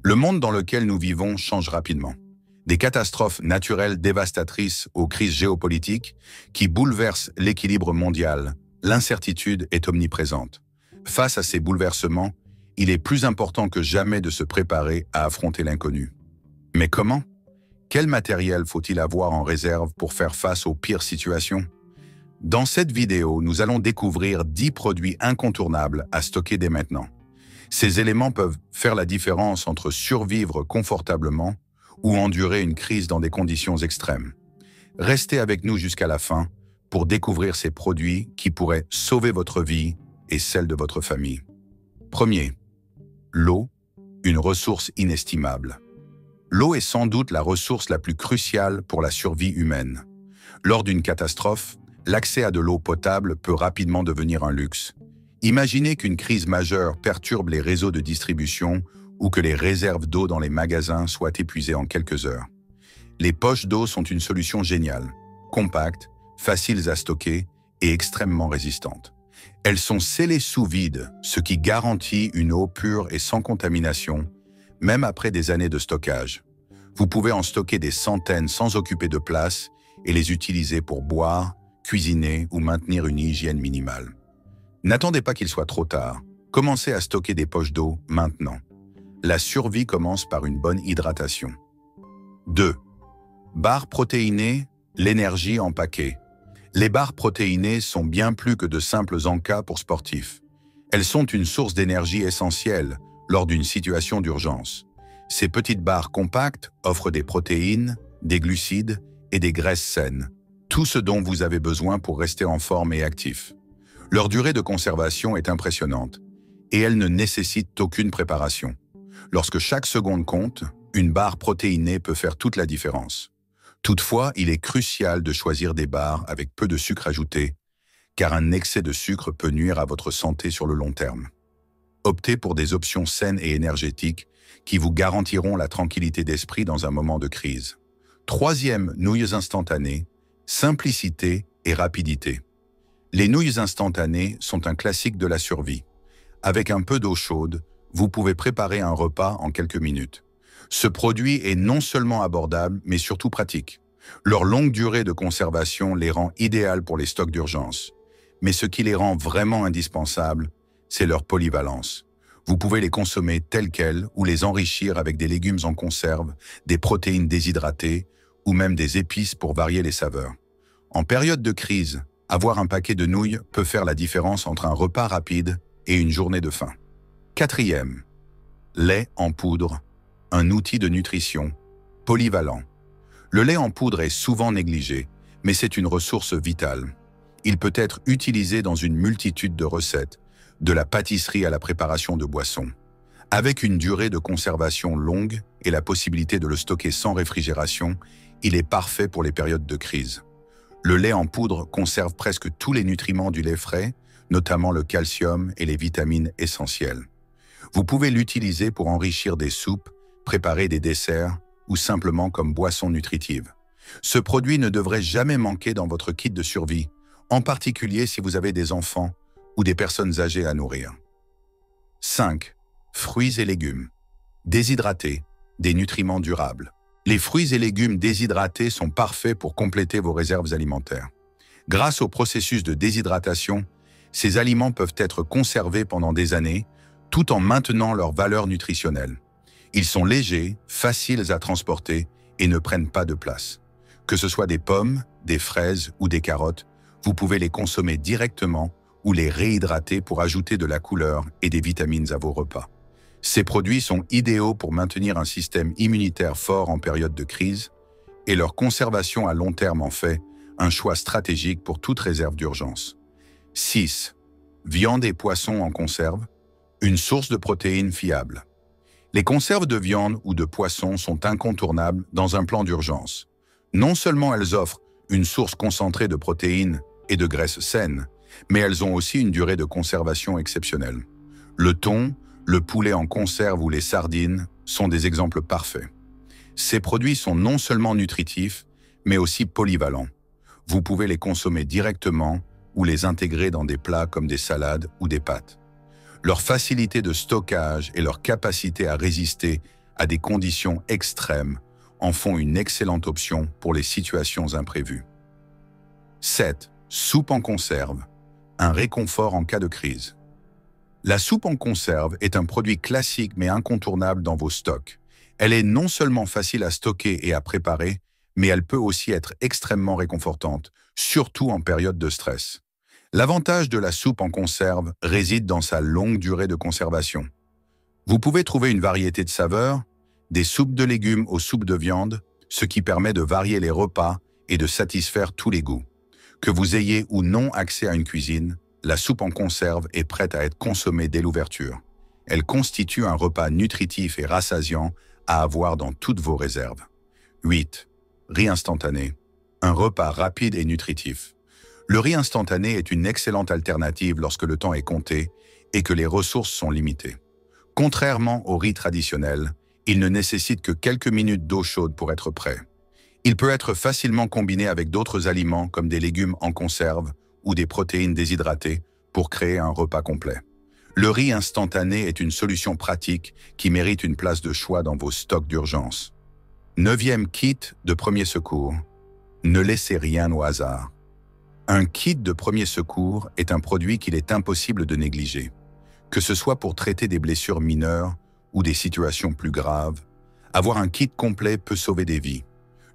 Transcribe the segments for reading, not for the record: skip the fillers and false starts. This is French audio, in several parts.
Le monde dans lequel nous vivons change rapidement. Des catastrophes naturelles dévastatrices aux crises géopolitiques qui bouleversent l'équilibre mondial, l'incertitude est omniprésente. Face à ces bouleversements, il est plus important que jamais de se préparer à affronter l'inconnu. Mais comment? Quel matériel faut-il avoir en réserve pour faire face aux pires situations? Dans cette vidéo, nous allons découvrir 10 produits incontournables à stocker dès maintenant. Ces éléments peuvent faire la différence entre survivre confortablement ou endurer une crise dans des conditions extrêmes. Restez avec nous jusqu'à la fin pour découvrir ces produits qui pourraient sauver votre vie et celle de votre famille. Premier, l'eau, une ressource inestimable. L'eau est sans doute la ressource la plus cruciale pour la survie humaine. Lors d'une catastrophe, l'accès à de l'eau potable peut rapidement devenir un luxe. Imaginez qu'une crise majeure perturbe les réseaux de distribution ou que les réserves d'eau dans les magasins soient épuisées en quelques heures. Les poches d'eau sont une solution géniale, compactes, faciles à stocker et extrêmement résistantes. Elles sont scellées sous vide, ce qui garantit une eau pure et sans contamination, même après des années de stockage. Vous pouvez en stocker des centaines sans occuper de place et les utiliser pour boire, cuisiner ou maintenir une hygiène minimale. N'attendez pas qu'il soit trop tard. Commencez à stocker des poches d'eau maintenant. La survie commence par une bonne hydratation. 2. Barres protéinées, l'énergie en paquet. Les barres protéinées sont bien plus que de simples encas pour sportifs. Elles sont une source d'énergie essentielle lors d'une situation d'urgence. Ces petites barres compactes offrent des protéines, des glucides et des graisses saines, tout ce dont vous avez besoin pour rester en forme et actif. Leur durée de conservation est impressionnante et elle ne nécessite aucune préparation. Lorsque chaque seconde compte, une barre protéinée peut faire toute la différence. Toutefois, il est crucial de choisir des barres avec peu de sucre ajouté, car un excès de sucre peut nuire à votre santé sur le long terme. Optez pour des options saines et énergétiques qui vous garantiront la tranquillité d'esprit dans un moment de crise. Troisième, nouilles instantanées, simplicité et rapidité. Les nouilles instantanées sont un classique de la survie. Avec un peu d'eau chaude, vous pouvez préparer un repas en quelques minutes. Ce produit est non seulement abordable, mais surtout pratique. Leur longue durée de conservation les rend idéales pour les stocks d'urgence. Mais ce qui les rend vraiment indispensables, c'est leur polyvalence. Vous pouvez les consommer telles quelles ou les enrichir avec des légumes en conserve, des protéines déshydratées ou même des épices pour varier les saveurs. En période de crise, avoir un paquet de nouilles peut faire la différence entre un repas rapide et une journée de faim. Quatrième, lait en poudre, un outil de nutrition polyvalent. Le lait en poudre est souvent négligé, mais c'est une ressource vitale. Il peut être utilisé dans une multitude de recettes, de la pâtisserie à la préparation de boissons. Avec une durée de conservation longue et la possibilité de le stocker sans réfrigération, il est parfait pour les périodes de crise. Le lait en poudre conserve presque tous les nutriments du lait frais, notamment le calcium et les vitamines essentielles. Vous pouvez l'utiliser pour enrichir des soupes, préparer des desserts ou simplement comme boisson nutritive. Ce produit ne devrait jamais manquer dans votre kit de survie, en particulier si vous avez des enfants ou des personnes âgées à nourrir. 5. Fruits et légumes. Déshydratés, des nutriments durables. Les fruits et légumes déshydratés sont parfaits pour compléter vos réserves alimentaires. Grâce au processus de déshydratation, ces aliments peuvent être conservés pendant des années, tout en maintenant leur valeur nutritionnelle. Ils sont légers, faciles à transporter et ne prennent pas de place. Que ce soit des pommes, des fraises ou des carottes, vous pouvez les consommer directement ou les réhydrater pour ajouter de la couleur et des vitamines à vos repas. Ces produits sont idéaux pour maintenir un système immunitaire fort en période de crise et leur conservation à long terme en fait un choix stratégique pour toute réserve d'urgence. 6. Viande et poissons en conserve, une source de protéines fiable. Les conserves de viande ou de poisson sont incontournables dans un plan d'urgence. Non seulement elles offrent une source concentrée de protéines et de graisses saines, mais elles ont aussi une durée de conservation exceptionnelle. Le thon, le poulet en conserve ou les sardines sont des exemples parfaits. Ces produits sont non seulement nutritifs, mais aussi polyvalents. Vous pouvez les consommer directement ou les intégrer dans des plats comme des salades ou des pâtes. Leur facilité de stockage et leur capacité à résister à des conditions extrêmes, en font une excellente option pour les situations imprévues. 7. Soupe en conserve. Un réconfort en cas de crise. La soupe en conserve est un produit classique mais incontournable dans vos stocks. Elle est non seulement facile à stocker et à préparer, mais elle peut aussi être extrêmement réconfortante, surtout en période de stress. L'avantage de la soupe en conserve réside dans sa longue durée de conservation. Vous pouvez trouver une variété de saveurs, des soupes de légumes aux soupes de viande, ce qui permet de varier les repas et de satisfaire tous les goûts. Que vous ayez ou non accès à une cuisine, la soupe en conserve est prête à être consommée dès l'ouverture. Elle constitue un repas nutritif et rassasiant à avoir dans toutes vos réserves. 8. Riz instantané. Un repas rapide et nutritif. Le riz instantané est une excellente alternative lorsque le temps est compté et que les ressources sont limitées. Contrairement au riz traditionnel, il ne nécessite que quelques minutes d'eau chaude pour être prêt. Il peut être facilement combiné avec d'autres aliments comme des légumes en conserve ou des protéines déshydratées pour créer un repas complet. Le riz instantané est une solution pratique qui mérite une place de choix dans vos stocks d'urgence. 9e kit de premier secours. Ne laissez rien au hasard. Un kit de premier secours est un produit qu'il est impossible de négliger. Que ce soit pour traiter des blessures mineures ou des situations plus graves, avoir un kit complet peut sauver des vies.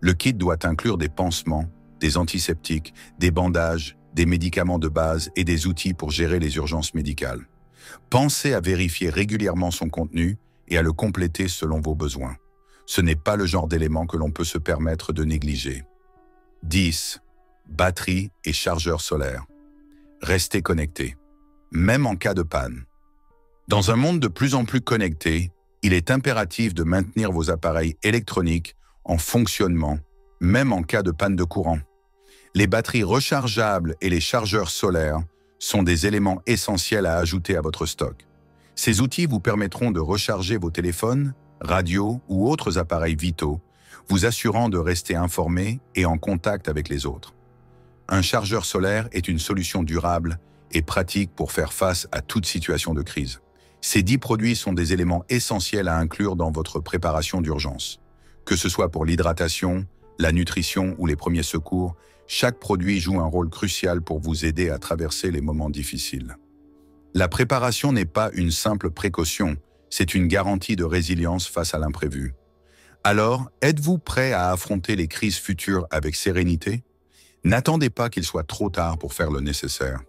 Le kit doit inclure des pansements, des antiseptiques, des bandages, des médicaments de base et des outils pour gérer les urgences médicales. Pensez à vérifier régulièrement son contenu et à le compléter selon vos besoins. Ce n'est pas le genre d'élément que l'on peut se permettre de négliger. 10. Batterie et chargeur solaire. Restez connecté, même en cas de panne. Dans un monde de plus en plus connecté, il est impératif de maintenir vos appareils électroniques en fonctionnement, même en cas de panne de courant. Les batteries rechargeables et les chargeurs solaires sont des éléments essentiels à ajouter à votre stock. Ces outils vous permettront de recharger vos téléphones, radios ou autres appareils vitaux, vous assurant de rester informé et en contact avec les autres. Un chargeur solaire est une solution durable et pratique pour faire face à toute situation de crise. Ces 10 produits sont des éléments essentiels à inclure dans votre préparation d'urgence. Que ce soit pour l'hydratation, la nutrition ou les premiers secours, chaque produit joue un rôle crucial pour vous aider à traverser les moments difficiles. La préparation n'est pas une simple précaution, c'est une garantie de résilience face à l'imprévu. Alors, êtes-vous prêt à affronter les crises futures avec sérénité? N'attendez pas qu'il soit trop tard pour faire le nécessaire.